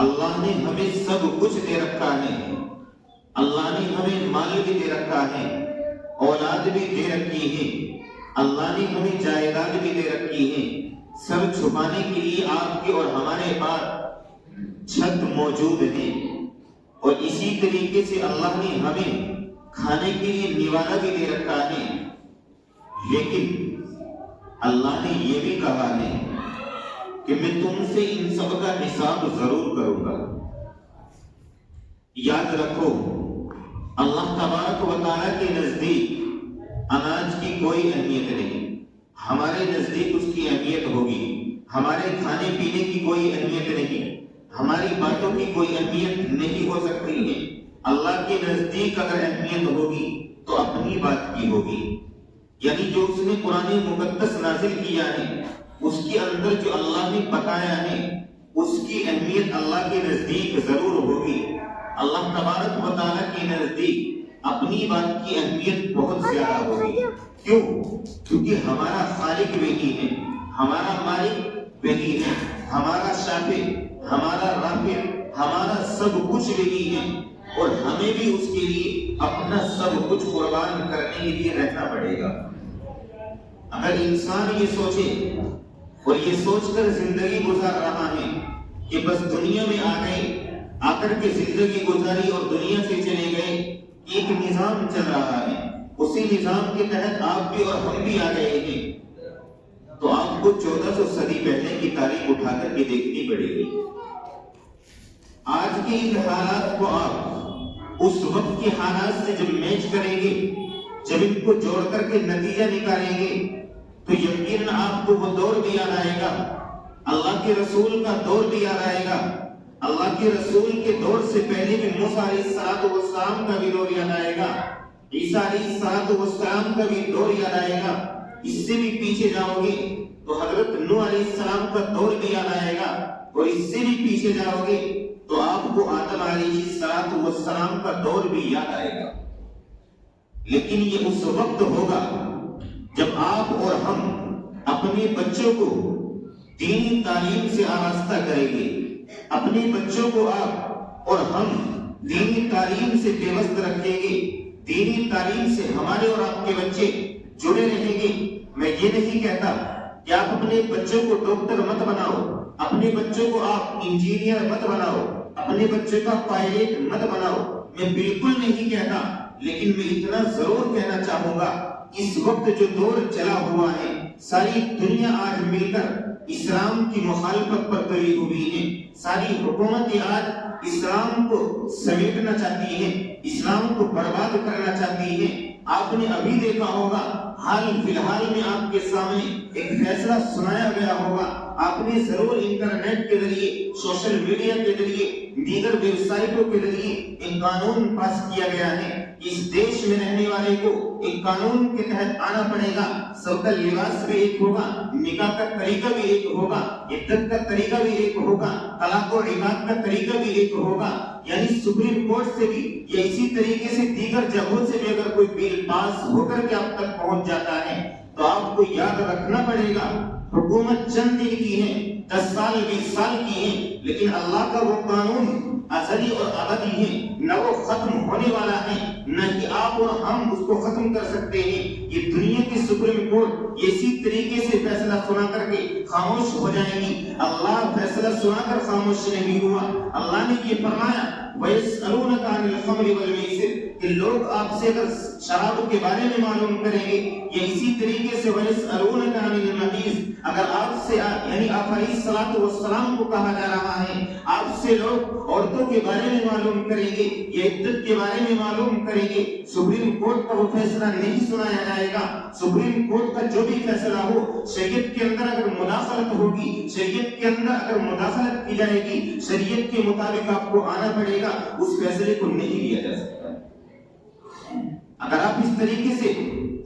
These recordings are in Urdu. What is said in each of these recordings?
اللہ نے ہمیں سب کچھ دے رکھا ہے، اللہ نے ہمیں مال بھی دے رکھا ہے، اولاد بھی دے رکھی ہے، اللہ نے ہمیں جائیداد بھی دے رکھی ہے۔ سر چھپانے کے لیے آپ کے اور ہمارے پاس چھت موجود ہے، اور اسی طریقے سے اللہ نے ہمیں کھانے کے لیے نوالہ بھی دے رکھا ہے۔ لیکن اللہ نے یہ بھی کہا ہے کہ میں تم سے ان سب کا حساب ضرور کروں گا۔ یاد رکھو، اللہ تبارک و تعالیٰ کے نزدیک اناج کی کوئی اہمیت نہیں، ہمارے نزدیک اس کی اہمیت ہوگی۔ ہمارے کھانے پینے کی کوئی اہمیت نہیں، ہماری باتوں کی کوئی اہمیت نہیں ہو سکتی ہے۔ اللہ کے نزدیک اگر اہمیت ہوگی تو اپنی بات کی ہوگی، یعنی جو اس نے قرآن مقدس نازل کیا ہے اس کے اندر جو اللہ نے بتایا ہے اس کی اہمیت اللہ کے نزدیک ضرور ہوگی۔ اللہ تبارک و تعالیٰ کے نزدیک اپنی بات کی اہمیت بہت زیادہ ہوگی۔ کیوں؟ کیونکہ ہمارا خالق وہی ہے، ہمارا مالک وہی ہے، ہمارا شافع، ہمارا رافع، ہمارا سب کچھ وہی ہے، اور ہمیں بھی اس کے لیے اپنا سب کچھ قربان کرنے کے لیے رہنا پڑے گا۔ اگر انسان یہ سوچے اور یہ سوچ کر زندگی گزار رہا ہے کہ بس دنیا میں آ گئے، آ کر کے زندگی گزاری اور دنیا سے چلے گئے، ایک نظام چل رہا ہے، اسی نظام کے تحت آپ بھی اور ہم بھی آ گئے ہیں، تو آپ کو 1400 صدی پہلے کی تاریخ اٹھا کر کے دیکھنی پڑے گی۔ آج کے ان حالات کو آپ اس وقت کے حالات سے جب میچ کریں گے، جب ان کو جوڑ کر کے نتیجہ نکالیں گے، تو یقیناً آپ کو وہ دور بھی یاد آئے گا، اللہ کے رسول کا دور بھی یاد آئے گا۔ اللہ کے رسول کے دور سے پہلے بھی موسیٰ علیہ السلام کا بھی دور یاد آئے گا، عیسیٰ علیہ السلام کا بھی دور یاد آئے گا۔ اس سے بھی پیچھے جاؤ گے تو حضرت نوح علیہ السلام کا دور بھی یاد آئے گا، اور اس سے بھی پیچھے جاؤ گے تو آپ کو آدم علیہ السلام کا دور بھی یاد آئے گا۔ لیکن یہ اس وقت ہوگا جب آپ اور ہم اپنے بچوں کو دینی تعلیم سے آراستہ کریں گے، اپنے بچوں کو آپ اور ہم دینی تعلیم سے پیوست رکھیں گے، دینی تعلیم سے ہمارے اور آپ کے بچے جڑے رہیں گے۔ میں یہ نہیں کہتا کہ آپ اپنے بچوں کو ڈاکٹر مت بناؤ، اپنے بچوں کو آپ انجینئر مت بناؤ، اپنے بچوں کا پائلٹ مت بناؤ، میں بالکل نہیں کہتا، لیکن میں اتنا ضرور کہنا چاہوں گا، اس وقت جو دور چلا ہوا ہے، ساری دنیا آج مل کر اسلام کی مخالفت پر تلی ہوئی ہے، ساری حکومتیں آج اسلام کو سمیٹنا چاہتی ہیں، اسلام کو برباد کرنا چاہتی ہیں۔ آپ نے ابھی دیکھا ہوگا، حال فی الحال میں آپ کے سامنے ایک فیصلہ سنایا گیا ہوگا، آپ نے ضرور انٹرنیٹ کے ذریعے، سوشل میڈیا کے ذریعے، دیگر ویب سائٹوں کے ذریعے ایک قانون پاس کیا گیا ہے۔ اس دیش میں رہنے والے کو ایک قانون کے تحت آنا پڑے گا، سب کا لباس بھی ایک ہوگا، نکاح کا طریقہ بھی ایک ہوگا، عدت کا طریقہ بھی ایک ہوگا، طلاق و عبادت کا طریقہ بھی ایک ہوگا۔ یعنی سپریم کورٹ سے بھی یا اسی طریقے سے دیگر جگہوں سے بھی اگر کوئی بل پاس ہو کر کے اب تک پہنچ جاتا ہے تو آپ کو یاد رکھنا پڑے گا، حکومت چند دن کی ہے، 10 سال 20 سال کی ہے، لیکن اللہ کا وہ قانون ازلی اور ابدی ہے، نہ وہ ختم ہونے والا ہے، نہ کہ آپ اور ہم اس کو ختم کر سکتے ہیں۔ یہ دنیا کی سپریم کورٹ اسی طریقے سے فیصلہ سنا کر کے خاموش ہو جائے گی۔ اللہ فیصلہ سنا کر خاموش نہیں ہوا، اللہ نے یہ فرمایا وَيَسْأَلُونَكَ عَنِ الْخَمْرِ وَالْمَيْسِرِ کہ لوگ آپ سے اگر شراب کے بارے میں معلوم کریں گے، یا اسی طریقے سے وَيَسْأَلُونَكَ عَنِ الْمَحِيضِ اگر آپ سے یعنی آپ علیہ السلام کو کہا جا رہا ہے آپ سے لوگ عورتوں کے بارے میں معلوم کریں گے یا عدت کے بارے میں معلوم کریں گے، سپریم کورٹ کا وہ فیصلہ نہیں سنایا جائے گا۔ سپریم کورٹ کا جو بھی فیصلہ ہو، شریعت کے اندر اگر مداخلت ہوگی، شریعت کے اندر اگر مداخلت کی جائے گی، شریعت کے مطابق آپ کو آنا پڑے گا، اس فیصلے کو نہیں لیا جا سکتا۔ اگر آپ اس طریقے سے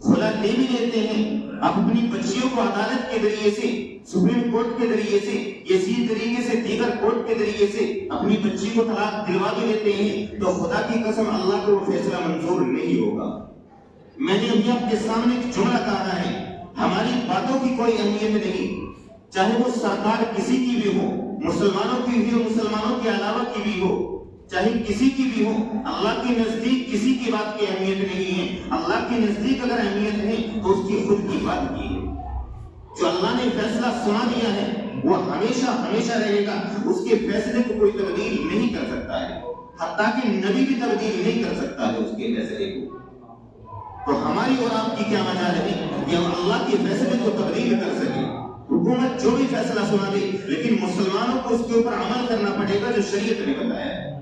کھلا لے بھی لیتے ہیں، آپ اپنی بچیوں کو عدالت کے ذریعے سے، سپریم کورٹ کے ذریعے سے، اسی طریقے سے دیگر کورٹ کے ذریعے سے اپنی بچی کو طلاق دلوا بھی لیتے ہیں، تو خدا کی قسم اللہ کو وہ فیصلہ منظور نہیں ہوگا۔ میں نے ابھی آپ کے سامنے ایک جملہ کہا ہے، ہماری باتوں کی کوئی اہمیت نہیں، چاہے وہ سرکار کسی کی بھی ہو، مسلمانوں کی بھی ہو، مسلمانوں کے علاوہ کی بھی ہو، چاہے کسی کی بھی ہو، اللہ کے نزدیک کسی کی بات کی اہمیت نہیں ہے۔ اللہ کے نزدیک اگر اہمیت ہے تو اس کی خود کی بات کی ہے۔ جو اللہ نے فیصلہ سنا دیا ہے وہ ہمیشہ ہمیشہ رہے گا، اس کے فیصلے کو کوئی تبدیل نہیں کر سکتا ہے، حتیٰ کہ نبی بھی تبدیل نہیں کر سکتا ہے اس کے فیصلے کو۔ تو ہماری اور آپ کی کیا مجال ہے کہ ہم اللہ کے فیصلے کو تبدیل کر سکیں؟ حکومت جو بھی فیصلہ سنا دے، لیکن مسلمانوں کو اس کے اوپر عمل کرنا پڑے گا جو شریعت نے بتایا ہے۔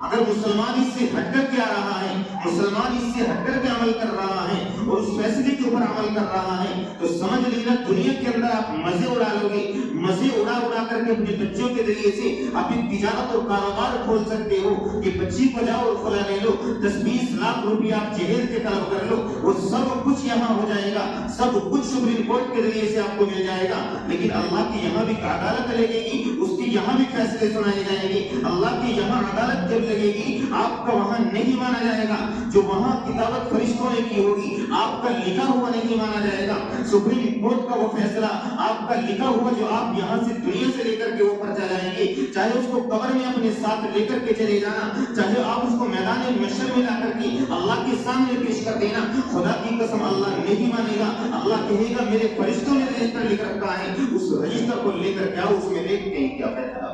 اگر مسلمان اس سے ہٹ کر کے آ رہا ہے، مسلمان اس سے ہٹ کر کے عمل کر رہا ہے اور اس فیصلے کے اوپر عمل کر رہا ہے، تو سمجھ لینا دنیا کے اندر آپ مزے اڑا لو گے، مزے اڑا کر کے اپنے بچوں کے ذریعے سے آپ ایک تجارت اور کاروبار کھول سکتے ہو کہ بچی کو جاؤ اور کھلا لے لو، 10-20 لاکھ روپیہ آپ جہیز کے طلب کر لو، وہ سب کچھ یہاں ہو جائے گا، سب کچھ سپریم کورٹ کے ذریعے سے آپ کو مل جائے گا۔ لیکن اللہ کی یہاں بھی عدالت لگے گی، اس کی یہاں بھی فیصلے سنائے جائیں گے۔ اللہ کی یہاں عدالت جب لگے گی آپ کا وہاں نہیں مانا جائے گا، جو وہاں کتابت فرشتوں نے کی ہوگی آپ کا لکھا ہوا نہیں مانا جائے گا۔ سپریم کورٹ کا وہ فیصلہ آپ کا لکھا ہوا جو آپ یہاں سے دنیا سے لے کر کے اوپر جائیں گے، چاہے اس کو قبر میں اپنے ساتھ لے کر کے چلے جانا، چاہے آپ اس کو میدان محشر میں لا کر کے اللہ کے سامنے پیش کر دینا، خدا کی قسم اللہ نہیں مانے گا۔ اللہ کہے گا میرے فرشتوں نے رجسٹر لکھ رکھا ہے، اس رجسٹر کو لے کر کے آؤ، اس میں دیکھتے ہیں کیا فیصلہ۔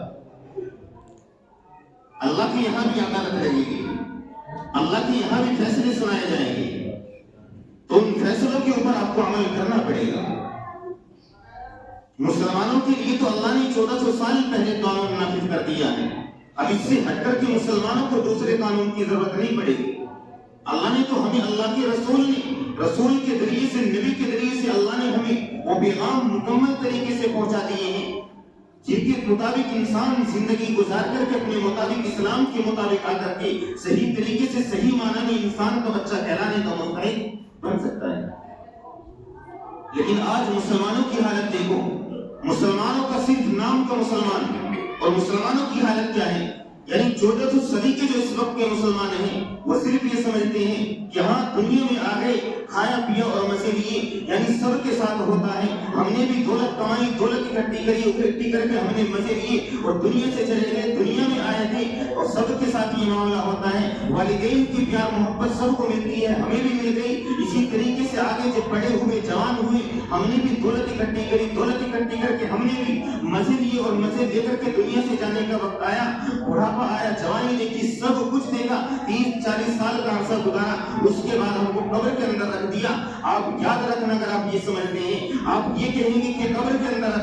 اللہ کی یہاں بھی عدالت رہے گی، اللہ کے یہاں بھی فیصلے سنائے جائیں گے، تو ان فیصلوں کے اوپر آپ کو عمل کرنا پڑے گا۔ مسلمانوں کے لیے تو اللہ نے 1400 سال پہلے قانون نافذ کر دیا ہے، اب اس سے ہٹ کر کے مسلمانوں کو دوسرے قانون کی ضرورت نہیں پڑے گی۔ اللہ نے تو ہمیں اللہ کے رسول کے ذریعے سے، نبی کے ذریعے سے اللہ نے ہمیں وہ پیغام مکمل طریقے سے پہنچا دیے ہیں جن کے مطابق انسان زندگی گزار کر کے اپنے مطابق اسلام کے مطابق آ کر کے صحیح طریقے سے صحیح معنی میں انسان کا بچہ کہلانے کا مستحق بن سکتا ہے۔ لیکن آج مسلمانوں کی حالت دیکھو، مسلمانوں کا صرف نام کا مسلمان، اور مسلمانوں کی حالت کیا ہے؟ یعنی 14 صدی کے جو اس وقت کے مسلمان ہیں وہ صرف یہ سمجھتے ہیں کہ ہاں دنیا میں آ گئے، کھایا پیا اور مزے لیے، یعنی سب کے ساتھ ہوتا ہے، ہم نے بھی دولت کمائی، دولت اکٹھی کر کے ہم نے مزے لیے اور دنیا سے چلے گئے، دنیا میں آئے تھے اور سب کے ساتھ یہ معاملہ ہوتا ہے۔ والدین کی پیار محبت سب کو ملتی ہے، ہمیں بھی مل گئی۔ اسی طریقے سے آگے جب بڑے ہوئے، جوان ہوئے، ہم نے بھی دولت اکٹھی کری، دولت اکٹھی کر کے ہم نے بھی مزے لیے اور مزے لے کر کے دنیا سے جانے کا وقت آیا، بڑھاپا آیا، جوانی دیکھی، سب کچھ دیکھا، 30-40 سال کا عرصہ گزارا، اس کے بعد ہم کو قبر کے اندر رکھ دیا۔ آپ یاد رکھنا، اگر آپ یہ سمجھتے ہیں، آپ یہ کہیں گے کہ قبر کے اندر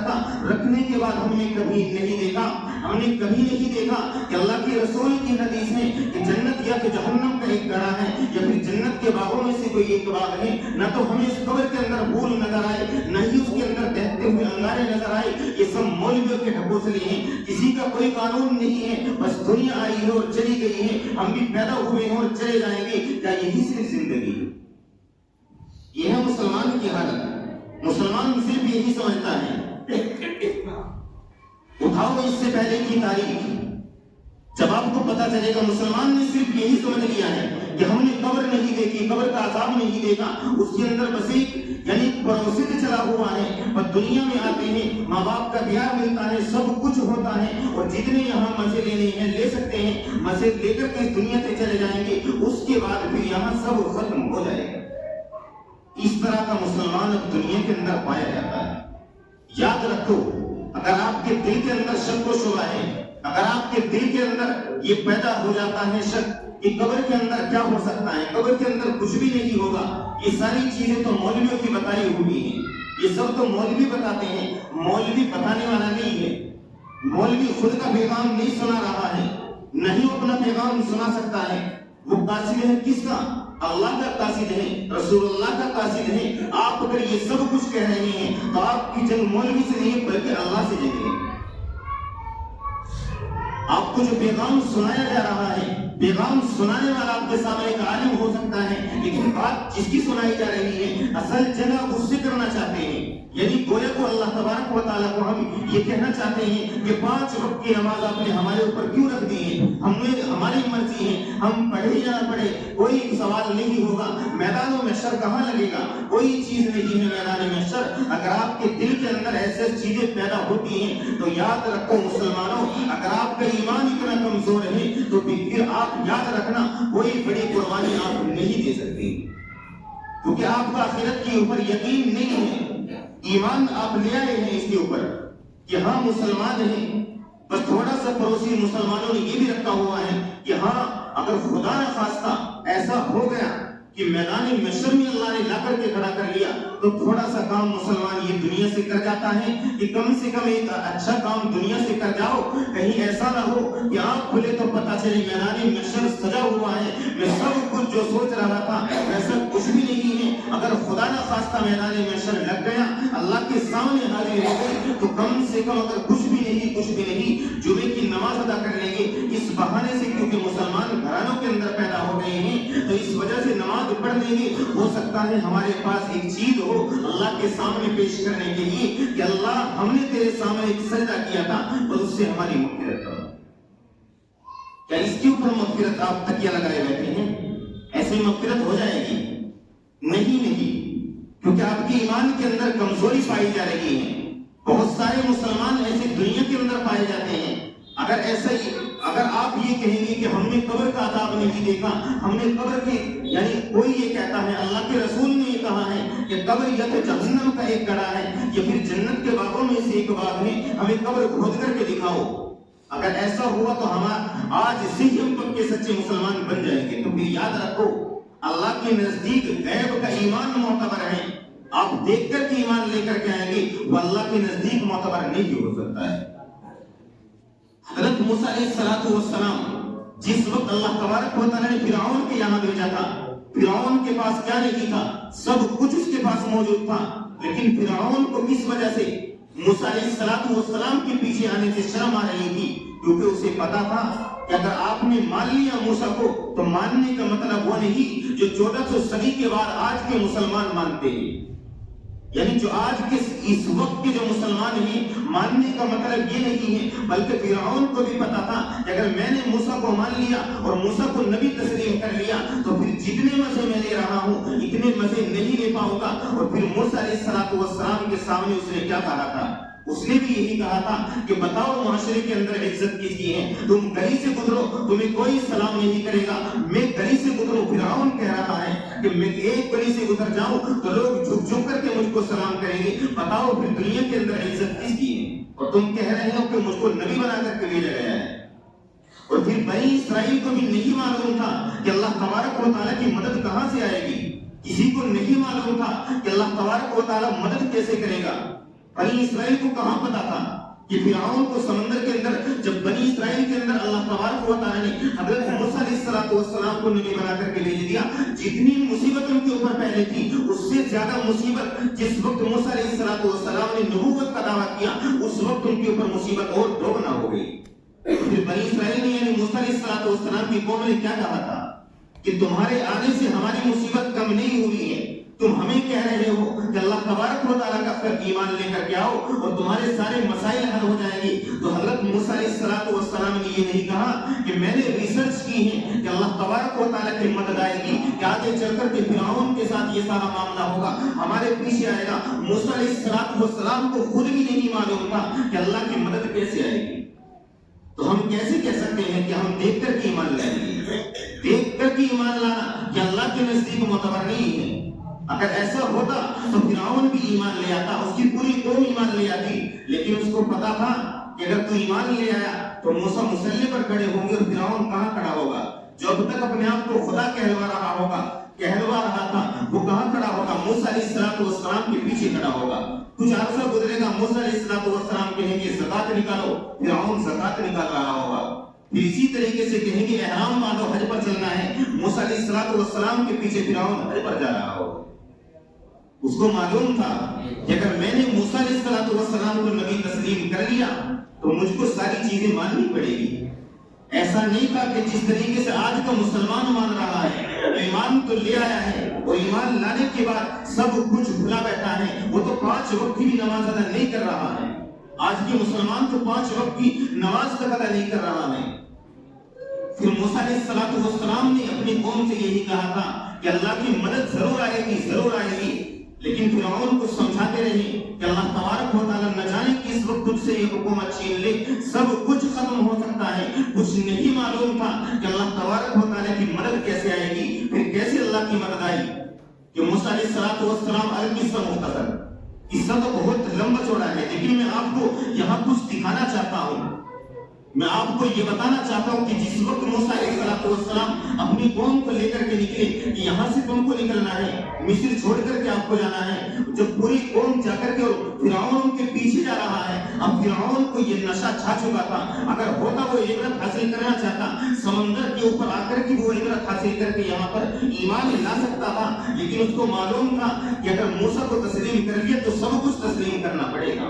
رکھنے کے بعد ہم نے کبھی نہیں دیکھا، ہم نے کبھی نہیں دیکھا کہ اللہ کے رسول کی حدیث ہے کہ جنت یا کہ جہنم کا ایک گڑھا ہے یا پھر جنت کے باغوں میں سے کوئی ایک باغ ہے، نہ تو ہمیں اس قبر کے اندر پھول نظر آئے، نہ ہی اس کے اندر بہتے ہوئے انگارے نظر آئے۔ یہ سب مولویوں کے ڈھکوسلے ہیں، کسی کا کوئی قانون نہیں ہے، بس دنیا آئی ہے اور چلی گئی ہے، ہم بھی پیدا ہوئے ہیں اور چلے جائیں گے۔ کیا یہی صرف زندگی ہے؟ یہ ہے مسلمان کی حالت۔ مسلمان صرف یہی سمجھتا ہے۔ اٹھاؤ اس سے پہلے کی تاریخ، جب آپ کو پتا چلے گا مسلمان نے صرف یہی سمجھ لیا ہے کہ ہم نے قبر نہیں دیکھی، قبر کا عذاب نہیں دیکھا، اس کے اندر بس ایک یعنی پروسیس چلا ہوا ہے، بس دنیا میں آتے ہیں، ماں باپ کا پیار ملتا ہے، سب کچھ ہوتا ہے، اور جتنے یہاں مزے لینے ہیں لے سکتے ہیں، مزے لے کر کے اس دنیا سے چلے جائیں گے، اس کے بعد پھر یہاں سب ختم ہو جائے گا۔ اس طرح کا مسلمان اب دنیا کے اندر پایا جاتا ہے۔ یاد رکھو، اگر آپ کے دل کے اندر شک و شبہ ہے، اگر آپ کے دل کے اندر یہ پیدا ہو جاتا ہے شک کہ قبر کے اندر کیا ہو سکتا ہے، قبر کے اندر کچھ بھی نہیں ہوگا، یہ ساری چیزیں تو مولویوں کی بتائی ہوئی ہیں، یہ سب تو مولوی بتاتے ہیں، مولوی بتانے والا نہیں ہے، مولوی خود کا پیغام نہیں سنا رہا ہے، نہیں اپنا پیغام سنا سکتا ہے، وہ قاصد ہے کس کا؟ اللہ کا قاصد ہے، رسول اللہ کا قاصد ہے۔ آپ اگر یہ سب کچھ کہہ رہے ہیں تو آپ کی جنگ مولوی سے نہیں بلکہ اللہ سے جنگ ہے۔ آپ کو جو پیغام سنایا جا رہا ہے پیغام سنانے والا آپ کے سامنے ایک عالم ہو سکتا ہے، لیکن بات جس کی سنائی جا رہی ہے اصل جگہ اس سے کرنا چاہتے ہیں. یعنی گویا کو اللہ تبارک و تعالیٰ کو ہم یہ کہنا چاہتے ہیں کہ 5 وقت کی نماز آپ نے ہمارے اوپر کیوں رکھ دی ہے، ہماری مرضی ہے، ہم پڑھے یا نہ پڑھے کوئی سوال نہیں ہوگا. میدان محشر کہاں لگے گا؟ کوئی چیز نہیں ہے میدان محشر. اگر آپ کے دل کے اندر ایسے چیزیں پیدا ہوتی ہیں تو یاد رکھو مسلمانوں، اگر آپ کا ایمان اتنا کمزور ہے تو پھر آپ یاد رکھنا کوئی بڑی قربانی آپ نہیں دے سکتے، کیونکہ آپ کا آخرت کے اوپر یقین نہیں ہے. ایمان آپ لے آئے ہیں اس کے اوپر کہ ہاں مسلمان ہیں، بس تھوڑا سا پڑوسی مسلمانوں نے یہ بھی رکھا ہوا ہے کہ ہاں اگر خدا نہ خواستہ ایسا ہو گیا کہ میدان محشر میں اللہ نے لا کر کے کھڑا کر لیا تو تھوڑا سا کام مسلمان یہ دنیا سے کر جاتا ہے کہ کم سے کم ایک اچھا کام دنیا سے کر جاؤ. کہیں ایسا نہ ہو کہ آپ کھلے تو پتا چلے میدان محشر سجا ہوا ہے، میں سب کچھ جو سوچ رہا تھا ایسا کچھ بھی نہیں ہے. اگر خدا نہ خواستہ میدان محشر لگ گیا، اللہ کے سامنے حاضر ہو گئی تو کم سے کم اگر کچھ بھی نہیں جمعے کی نماز ادا کر لیں گے اس بہانے سے، کیونکہ مسلمان گھرانوں کے اندر پیدا ہو گئے ہیں تو اس وجہ سے نماز پڑھ لیں گے. ہو سکتا ہے ہمارے پاس ایک چیز ہو اللہ کے سامنے پیش کرنے کے لیے کہ اللہ ہم نے تیرے سامنے ایک سجدہ کیا تھا اور اس سے ہماری مغفرت کرو. کیا اس کے اوپر مغفرت آپ تکیہ لگائے بیٹھے ہیں؟ ایسے مغفرت ہو جائے گی؟ نہیں، کیونکہ آپ کے ایمان کے اندر کمزوری پائی جا رہی ہے. بہت سارے مسلمان ایسے دنیا کے اندر پائے جاتے ہیں. اگر آپ یہ کہیں گے کہ ہم نے قبر کا عذاب نہیں دیکھا، ہم نے قبر کے، یعنی کوئی یہ کہتا ہے اللہ کے رسول نے یہ کہا ہے کہ قبر یا تو جہنم کا ایک گڑھا ہے یا پھر جنت کے باغوں میں سے ایک باغ ہے، ہمیں قبر کھود کر کے دکھاؤ. اگر ایسا ہوا تو ہم آج سے ہی ہم پکے سچے مسلمان بن جائیں گے. تو پھر یاد رکھو اللہ کے نزدیک غیب کا ایمان معتبر ہے. آپ دیکھ کر کے ایمان لے کر کے آئیں گے وہ اللہ کے نزدیک معتبر نہیں ہو سکتا ہے. حضرت موسیٰ علیہ السلام جس وقت اللہ تبارک و تعالیٰ نے فرعون کے یہاں بھیجا تھا، فرعون کے پاس کیا نہیں تھا؟ سب کچھ اس کے پاس موجود تھا. لیکن فرعون کو کس وجہ سے موسیٰ علیہ السلام کے پیچھے آنے سے شرم آ رہی تھی؟ کیونکہ اسے پتا تھا کہ اگر آپ نے مان لیا موسیٰ کو تو ماننے کا مطلب وہ نہیں جو 1400 صدی کے بعد آج کے مسلمان مانتے ہیں. یعنی جو آج کے اس وقت کے جو مسلمان ہیں ماننے کا مطلب یہ نہیں ہے، بلکہ فرعون کو بھی پتا تھا کہ اگر میں نے موسیٰ کو مان لیا اور موسیٰ کو نبی تسلیم کر لیا تو پھر جتنے مزے میں لے رہا ہوں اتنے مزے نہیں لے پاؤں گا. اور پھر موسیٰ علیہ السلام کے سامنے اس نے کیا کہا تھا؟ اس نے بھی یہی کہا تھا کہ بتاؤ معاشرے کے اندر عزت کس کی ہے؟ تم گلی سے گزرو تمہیں کوئی سلام نہیں کرے گا، میں گلی سے گزروں. فرعون کہہ رہا ہے کہ میں ایک گلی سے گزر جاؤں تو لوگ جھک جھک کر کے مجھ کو سلام کریں گے. بتاؤ پھر دنیا کے اندر عزت کس کی ہے؟ اور تم کہہ رہے ہو کہ مجھ کو نبی بنا کر کے بھیجا گیا ہے. اور پھر بنی اسرائیل کو بھی نہیں معلوم تھا کہ اللہ تبارک و تعالیٰ کی مدد کہاں سے آئے گی. کسی کو نہیں معلوم تھا کہ اللہ تبارک و تعالیٰ مدد کیسے کرے گا. بنی اسرائیل کو کہاں پتا تھا کہ فرعون کو سمندر کے اندر، جب بنی اسرائیل کے اندر اللہ تبارک و تعالیٰ نے حضرت موسیٰ علیہ السلام کو نبی بنا کر کے بھیج دیا، جتنی مصیبت ان کے اوپر پہلے تھی اس سے زیادہ مصیبت جس وقت موسیٰ علیہ السلام نے نبوت کا دعویٰ کیا اس وقت ان کے اوپر مصیبت اور دوگنا ہو گئی. پھر بنی اسرائیل نے یعنی موسیٰ علیہ السلام کی قوم نے کیا کہا تھا کہ تمہارے آنے سے ہماری مصیبت کم نہیں ہوئی ہے، تم ہمیں کہہ رہے ہو کہ اللہ تبارک و تعالیٰ کا پھر ایمان لے کر کے آؤ اور تمہارے سارے مسائل حل ہو جائیں گے. تو حضرت موسیٰ علیہ السلام نے یہ نہیں کہا کہ میں نے ریسرچ کی ہے کہ اللہ تبارک و تعالیٰ کی مدد آئے گی کہ آگے چل کر کے فرعون کے ساتھ یہ سارا معاملہ ہوگا، ہمارے پیچھے آئے گا. موسیٰ علیہ السلام کو خود بھی نہیں معلوم تھا کہ اللہ کی مدد کیسے آئے گی. تو ہم کیسے کہہ سکتے ہیں کہ ہم دیکھ کر کے ایمان لائیں گے؟ دیکھ کر کے ایمان لانا کہ اللہ کے نزدیک معتبر نہیں ہے. اگر ایسا ہوتا تو فرعون بھی ایمان لے آتا، اس کی پوری قوم ایمان لے آتی. لیکن اس کو پتا تھا کہ اگر تو ایمان لے آیا تو موسیٰ مسلح پر کھڑے ہوں گے اور فرعون کہاں کھڑا ہوگا؟ جو اب تک اپنے آپ کو خدا کہلوا رہا تھا وہ کہاں کھڑا ہوگا؟ موسیٰ علیہ السلام کے پیچھے کھڑا ہوگا. کچھ عرصہ گزرے گا، موسیٰ علیہ السلام کہیں گے زکات نکالو، فرعون زکات نکال رہا ہوگا. پھر اسی طریقے سے کہیں گے احرام باندھو، حج پر چلنا ہے، موسیٰ علیہ السلام کے پیچھے فرعون حج پر جا رہا ہوگا. اس کو معلوم تھا کہ اگر میں نے موسیٰ علیہ السلام کو نبی تسلیم کر لیا تو مجھ کو ساری چیزیں ماننی پڑے گی. ایسا نہیں تھا کہ جس طریقے سے آج کا مسلمان مان رہا ہے، ایمان تو لے آیا ہے اور ایمان لانے کے بعد سب کچھ بھلا بیٹھا ہے، وہ تو 5 وقت کی بھی نماز ادا نہیں کر رہا ہے۔ آج کے مسلمان تو 5 وقت کی نماز تک ادا نہیں کر رہا ہے۔ پھر موسیٰ علیہ السلام نے اپنی قوم سے یہی کہا تھا کہ اللہ کی مدد ضرور آئے گی، ضرور آئے گی، لیکن فرعون کو سمجھاتے رہے کہ اللہ تبارک و تعالیٰ نہ جانے کہ اس وقت تجھ سے یہ حکومت چھین لے، سب کچھ ختم ہو سکتا ہے۔ کچھ نہیں معلوم تھا کہ اللہ تبارک و تعالیٰ کی مدد کیسے آئے گی، پھر کیسے اللہ کی مدد آئی کہ موسیٰ علیہ السلام القصہ مختصر، قصہ تو بہت لمبا چوڑا ہے، لیکن میں آپ کو یہاں کچھ دکھانا چاہتا ہوں۔ میں آپ کو یہ بتانا چاہتا ہوں کہ جس وقت موسیٰ علیہ السلام اپنی قوم کو لے کر کے نکلے کہ یہاں سے تم کو نکلنا ہے، مصر چھوڑ کر کے آپ کو جانا ہے، جب پوری قوم جا کر کے فرعون کے پیچھے جا رہا ہے، اب فرعون کو یہ نشہ چھا چکا تھا، اگر ہوتا وہ عبرت حاصل کرنا چاہتا سمندر کے اوپر آ کر کے وہ عبرت حاصل کر کے یہاں پر ایمان لا سکتا تھا، لیکن اس کو معلوم تھا کہ اگر موسیٰ کو تسلیم کر لیا تو سب کچھ تسلیم کرنا پڑے گا۔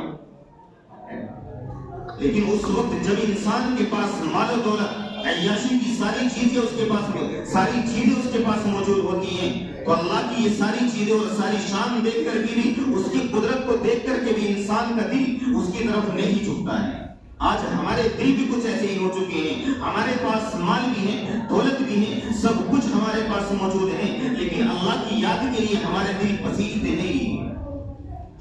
لیکن اس وقت جب انسان کے پاس مال و دولت، عیاشی کی ساری چیزیں اس کے پاس موجود ہوتی ہیں، تو اللہ کی یہ ساری چیزیں اور ساری شان دیکھ کر کے بھی، اس کی قدرت کو دیکھ کر کے بھی انسان کا دل اس کی طرف نہیں جھکتا ہے۔ آج ہمارے دل بھی کچھ ایسے ہی ہو چکے ہیں، ہمارے پاس مال بھی ہے، دولت بھی ہے، سب کچھ ہمارے پاس موجود ہے، لیکن اللہ کی یاد کے لیے ہمارے دل پسیجتے نہیں۔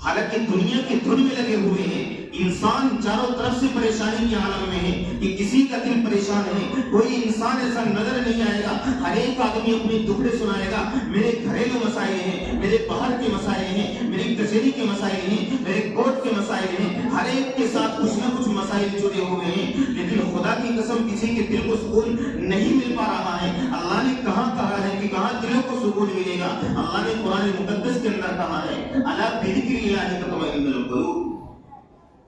حالانکہ دنیا کے دھن میں لگے ہوئے ہیں، انسان چاروں طرف سے پریشانی کے عالم میں ہے کہ کسی کا دل پریشان ہے، کوئی انسان ایسا نظر نہیں آئے گا، ہر ایک آدمی اپنے دکھڑے سنائے گا، میرے گھریلو مسائل ہیں، میرے باہر کے مسائل ہیں، میری کچہری کے مسائل ہیں، میرے کورٹ کے مسائل ہیں، ہر ایک کے ساتھ کچھ نہ کچھ مسائل جڑے ہوئے ہیں، لیکن خدا کی قسم کسی کے دل کو سکون نہیں مل پا رہا ہے۔ اللہ نے کہاں کہا ہے کہ کہاں دلوں کو سکون ملے گا؟ اللہ نے قرآن مقدس کے اندر کہا ہے الا بذکر اللہ تطمئن القلوب،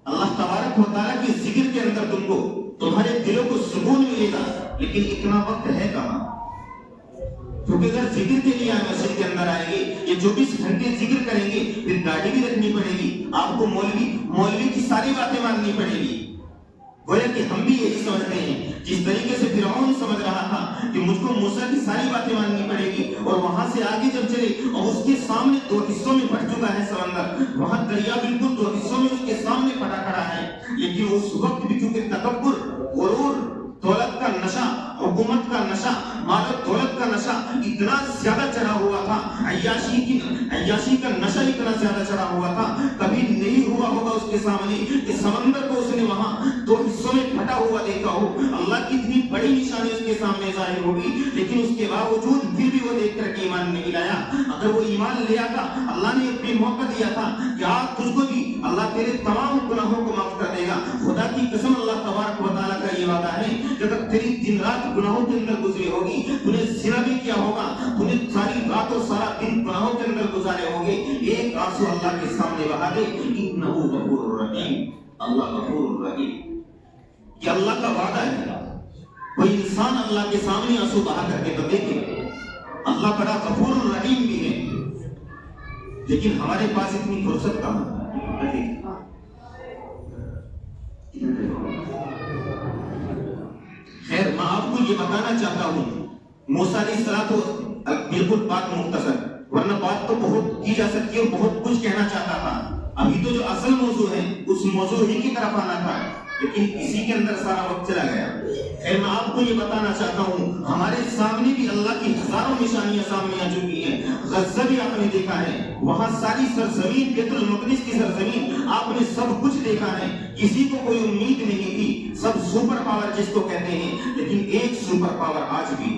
اللہ تبارک و تعالیٰ کی ذکر کے اندر تم کو تمہارے دلوں کو سکون ملے گا، لیکن اتنا وقت ہے کہاں؟ کیونکہ اگر ذکر کے لیے مسجد کے اندر آئیں گے، یہ 24 گھنٹے ذکر کریں گے، پھر داڑھی بھی رکھنی پڑے گی، آپ کو مولوی کی ساری باتیں ماننی پڑے گی۔ گویا کہ ہم بھی یہی سمجھتے ہیں، جس طریقے سے فرعون سمجھ رہا تھا کہ مجھ کو موسیٰ کی ساری باتیں ماننی پڑے گی، اور وہاں سے آگے جب چلے اور اس کے سامنے 2 حصوں میں پھٹ چکا ہے سمندر، وہاں دریا بالکل 2 حصوں میں اس کے سامنے پھٹا کھڑا ہے، لیکن اس وقت بھی چونکہ تکبر، غرور، دولت کا نشہ، حکومت کا نشہ، مال و دولت کا نشہ اتنا زیادہ چڑھا ہوا تھا، عیاشی کا نشہ اتنا زیادہ چڑھا ہوا تھا، کبھی نہیں ہوا ہوگا اس کے سامنے کہ سمندر کو اس نے وہاں 2 حصوں میں پھٹا ہوا دیکھا ہو، اللہ کی اتنی بڑی نشانی اس کے سامنے ظاہر ہوگی، لیکن اس کے باوجود پھر بھی وہ دیکھ کر کے ایمان نہیں لایا۔ اگر وہ ایمان لے آتا، اللہ نے اپنی موقع دیا تھا کہ آج تجھ کو بھی اللہ تیرے تمام گناہوں کو معاف کر دے گا۔ خدا کی قسم اللہ تبارک و تعالیٰ کا یہ وعدہ ہے، جب تک تیری دن رات گناہوں کے اندر گزری ہوگی، تو نے زنا بھی کیا ہوگا، تو نے ساری رات اور سارا دن گناہوں کے اندر گزارے ہوگے، ایک آنسو اللہ کے سامنے بہا دے، انہ غفور رحیم، اللہ غفور رحیم، یہ اللہ کا وعدہ ہے۔ کوئی انسان اللہ کے سامنے آنسو بہا کر کے تو دیکھے، اللہ بڑا غفور رحیم بھی ہے، لیکن ہمارے پاس اتنی فرصت کہاں ہے؟ خیر، میں آپ کو یہ بتانا چاہتا ہوں، موسیٰ علیہ السلام بالکل بات مختصر، ورنہ بات تو بہت کی جا سکتی ہے اور بہت کچھ کہنا چاہتا تھا۔ ابھی تو جو اصل موضوع ہے اس موضوع ہی کی طرف آنا تھا، لیکن اسی کے اندر سارا وقت چلا گیا۔ خیر، میں آپ کو یہ بتانا چاہتا ہوں، ہمارے سامنے بھی اللہ کی ہزاروں نشانیاں سامنے آ چکی ہیں۔ غزہ بھی آپ نے دیکھا ہے، وہاں ساری سرزمین، بیت المقدس کی سرزمین، آپ نے سب کچھ دیکھا ہے۔ کسی کو کوئی امید نہیں تھی، سب سپر پاور جس کو کہتے ہیں، لیکن ایک سپر پاور آج بھی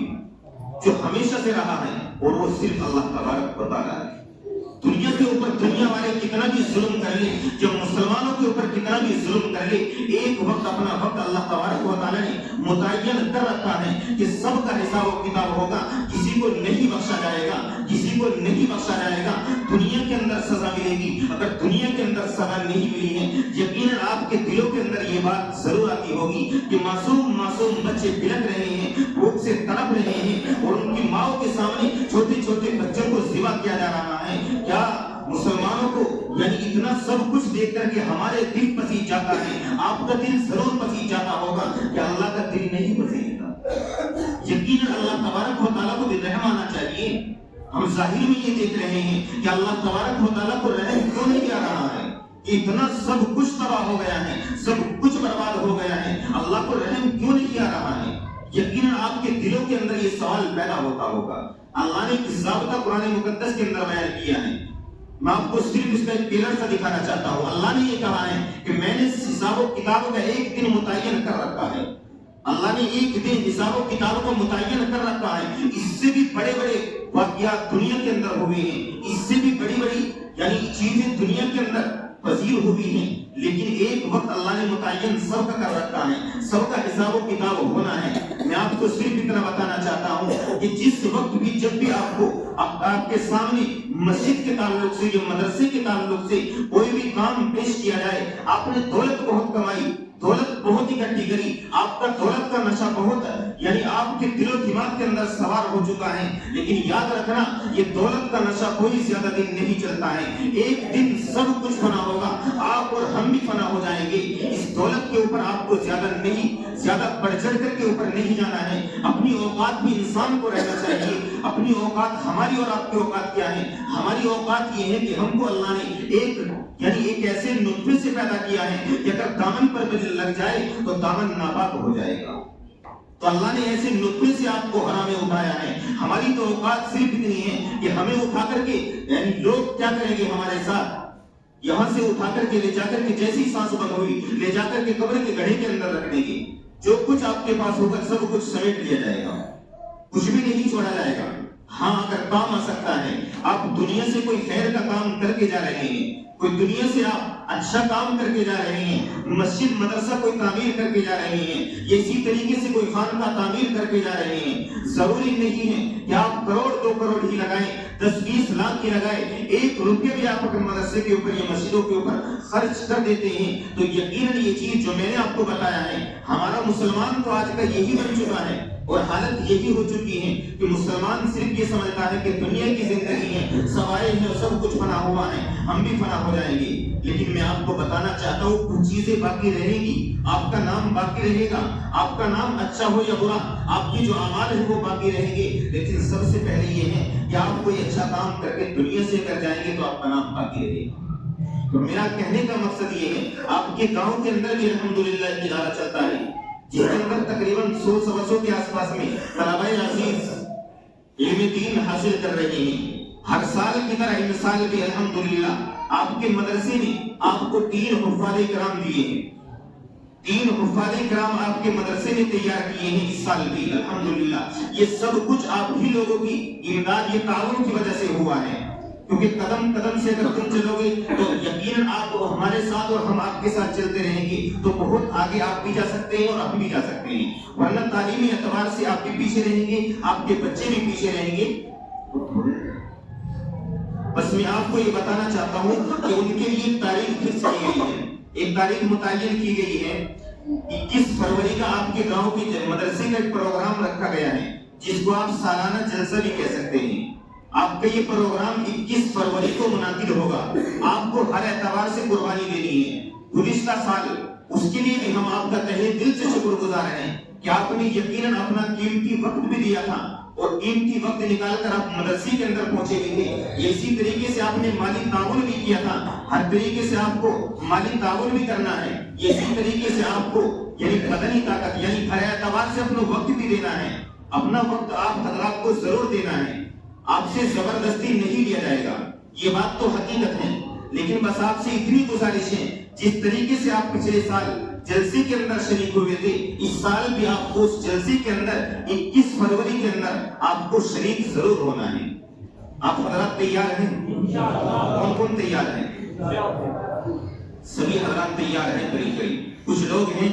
جو ہمیشہ سے رہا ہے، اور وہ صرف اللہ تبارک و تعالیٰ ہے۔ دنیا کے اوپر دنیا والے کتنا بھی ظلم کر لے، جب مسلمانوں کے اوپر کتنا بھی ظلم کر لے، ایک وقت اپنا وقت اللہ تبارک و تعالیٰ نے متعین کر رکھا ہے کہ سب کا حساب و کتاب ہوگا، کسی کو نہیں بخشا جائے گا، کسی کو نہیں بخشا جائے گا۔ دنیا کے اندر سزا ملے گی، اگر دنیا کے اندر سزا نہیں ملی ہے، یقیناً آپ کے دلوں کے اندر یہ بات ضرور آتی ہوگی کہ معصوم بچے بلک رہے ہیں، بھوک سے تڑپ رہے ہیں، اور ان کی ماؤں کے سامنے چھوٹے چھوٹے بچوں کو ذبح کیا جا رہا ہے۔ کیا مسلمانوں کو یعنی اتنا سب کچھ دیکھ کر کے ہمارے دل پسیج جاتا ہے؟ آپ کا دل ضرور پسیج جاتا ہوگا کہ اللہ کا دل نہیں پذیرے گا۔ یقیناً اللہ تبارک و تعالیٰ کو بھی رحم آنا چاہیے۔ ہم ظاہر میں یہ دیکھ رہے ہیں کہ اللہ تبارک و تعالیٰ کو رحم کیوں نہیں آ رہا ہے؟ اتنا سب کچھ تباہ ہو گیا ہے، سب کچھ برباد ہو گیا ہے، اللہ کو رحم کیوں نہیں آ رہا ہے؟ یقیناً آپ کے دلوں کے اندر یہ سوال پیدا ہوتا ہوگا۔ اللہ نے ایک ضابطہ قرآن مقدس کے اندر بیان کیا ہے، میں آپ کو صرف اس کا ایک پلر سا دکھانا چاہتا ہوں۔ اللہ نے یہ کہا ہے کہ میں نے حساب و کتاب کا ایک دن متعین کر رکھا ہے۔ اللہ نے ایک دن حساب و کتاب کو متعین کر رکھا ہے۔ اس سے بھی بڑے بڑے واقعات دنیا کے اندر ہوئے ہیں، اس سے بھی بڑی بڑی یعنی چیزیں دنیا کے اندر پذیر ہوئی ہیں، لیکن ایک وقت اللہ نے متعین سب کا کر رکھا ہے، سب کا حساب و کتاب ہونا ہے۔ میں آپ کو صرف اتنا بتانا چاہتا ہوں کہ جس وقت بھی جب بھی آپ کو آپ کے سامنے مسجد کے تعلق سے یا مدرسے کے تعلق سے کوئی بھی کام پیش کیا جائے، آپ نے دولت بہت کمائی، دولت بہت اکٹھی کری، آپ کا دولت کا نشہ بہت یعنی آپ کے دل و دماغ کے اندر سوار ہو چکا ہے، لیکن یاد رکھنا یہ دولت کا نشہ کوئی زیادہ دن نہیں چلتا ہے۔ ایک دن سب کچھ فنا ہوگا، آپ اور ہم بھی فنا ہو جائیں گے۔ اس دولت کے اوپر آپ کو زیادہ بڑھ چڑھ کر کے اوپر نہیں جانا ہے۔ اپنی اوقات بھی انسان کو رہنا چاہیے۔ اپنی اوقات ہماری اور آپ کی اوقات کیا ہے؟ ہماری اوقات یہ ہے کہ ہم کو اللہ نے ایک ایسے نطفے سے پیدا کیا ہے کہ اگر دامن پر بجل لگ جائے تو دامن ناپاک ہو جائے گا۔ تو اللہ نے ایسے نطفے سے آپ کو حرام میں اٹھایا ہے۔ ہماری تو اوقات صرف اتنی ہے کہ ہمیں اٹھا کر کے یعنی لوگ کیا کریں گے ہمارے ساتھ، یہاں سے اٹھا کر کے لے جا کر کے جیسی سانس بند ہوئی لے جا کر کے قبر کے گڑھے کے اندر رکھ دیں گے۔ جو کچھ آپ کے پاس ہوگا سب کچھ سمیٹ لیا جائے گا، کچھ بھی نہیں چھوڑا جائے گا۔ ہاں اگر کام آ سکتا ہے، آپ دنیا سے کوئی خیر کا کام کر کے جا رہے ہیں، کوئی دنیا سے آپ اچھا کام کر کے جا رہے ہیں، مسجد مدرسہ کوئی تعمیر کر کے جا رہے ہیں، یا اسی طریقے سے کوئی خانقاہ تعمیر کر کے جا رہے ہیں، ضروری نہیں ہے کہ آپ کروڑ 2 کروڑ ہی لگائیں، 10-20 لاکھ ہی لگائیں، 1 روپیہ بھی آپ اگر مدرسے کے اوپر یا مسجدوں کے اوپر خرچ کر دیتے ہیں تو یقیناً یہ چیز جو میں نے آپ کو بتایا ہے، ہمارا مسلمان تو آج کا یہی بن چکا ہے اور حالت یہی ہو چکی ہے کہ مسلمان صرف یہ سمجھتا ہے کہ دنیا کی زندگی ہے، سوائے ہیں اور سب کچھ فنا ہوا ہے، ہم بھی فنا ہو جائیں گے۔ لیکن میں آپ کو بتانا چاہتا ہوں کچھ چیزیں باقی رہیں گی، آپ کا نام باقی رہے گا، آپ کا نام اچھا ہو یا برا، آپ کی جو اعمال ہیں وہ باقی رہیں گے، لیکن سب سے پہلے یہ ہے کہ آپ کوئی اچھا کام کر کے دنیا سے کر جائیں گے تو آپ کا نام باقی رہے گا۔ تو میرا کہنے کا مقصد یہ ہے، آپ کے گاؤں کے اندر بھی الحمدللہ ایک ادارہ چلتا ہے جس کے اندر تقریباً 100 کے آس پاس میں طلبہ عزیز علم دین حاصل کر رہے ہیں۔ ہر سال کی طرح ان سال بھی الحمدللہ آپ کے مدرسے نے آپ کو 3 حفاظ کرام دیے ہیں، 3 حفاظ کرام آپ کے مدرسے نے تیار کیے ہیں اس سال بھی الحمدللہ۔ یہ سب کچھ آپ ہی لوگوں کی امداد، یہ تعاون کی وجہ سے ہوا ہے، کیونکہ قدم قدم سے اگر تم چلو گے تو یقیناً آپ ہمارے ساتھ اور ہم آپ کے ساتھ چلتے رہیں گے تو بہت آگے آپ بھی جا سکتے ہیں اور ہم بھی جا سکتے ہیں، ورنہ تعلیمی اعتبار سے آپ بھی پیچھے رہیں گے، آپ کے بچے بھی پیچھے رہیں گے۔ بس میں آپ کو یہ بتانا چاہتا ہوں کہ ان کے لیے تاریخ فکس کی گئی ہے، ایک تاریخ متعین کی گئی ہے، 21 فروری کا آپ کے گاؤں کے مدرسے کا ایک پروگرام رکھا گیا ہے جس کو آپ سالانہ جلسہ بھی کہہ سکتے ہیں۔ آپ کا یہ پروگرام 21 فروری کو منعقد ہوگا۔ آپ کو ہر اعتبار سے قربانی دینی ہے۔ گزشتہ سال اس کے لیے بھی ہم آپ کا تہہ دل سے شکر گزار ہیں کہ آپ نے یقیناً اپنا قیمتی وقت بھی دیا تھا اور قیمتی وقت نکال کر آپ مدرسے کے اندر پہنچے بھی تھے۔ اسی طریقے سے آپ نے مالی تعاون بھی کیا تھا، ہر طریقے سے آپ کو مالی تعاون بھی کرنا ہے، اسی طریقے سے آپ کو یعنی بدنی طاقت یعنی ہر اعتبار سے اپنا وقت بھی دینا ہے۔ اپنا وقت آپ حضرات کو ضرور دینا ہے، آپ سے زبردستی نہیں لیا جائے گا، یہ بات تو حقیقت ہے، لیکن بس آپ سے اتنی گزارش ہے جس طریقے سے آپ پچھلے سال جلسے کے اندر شریک ہوئے تھے، اس سال بھی آپ کو اس جلسے کے اندر 21 فروری کے اندر آپ کو شریک ضرور ہونا ہے۔ آپ حضرات تیار ہیں؟ کون کون تیار ہیں؟ سبھی حضرات تیار ہیں؟ قریب کچھ لوگ ہیں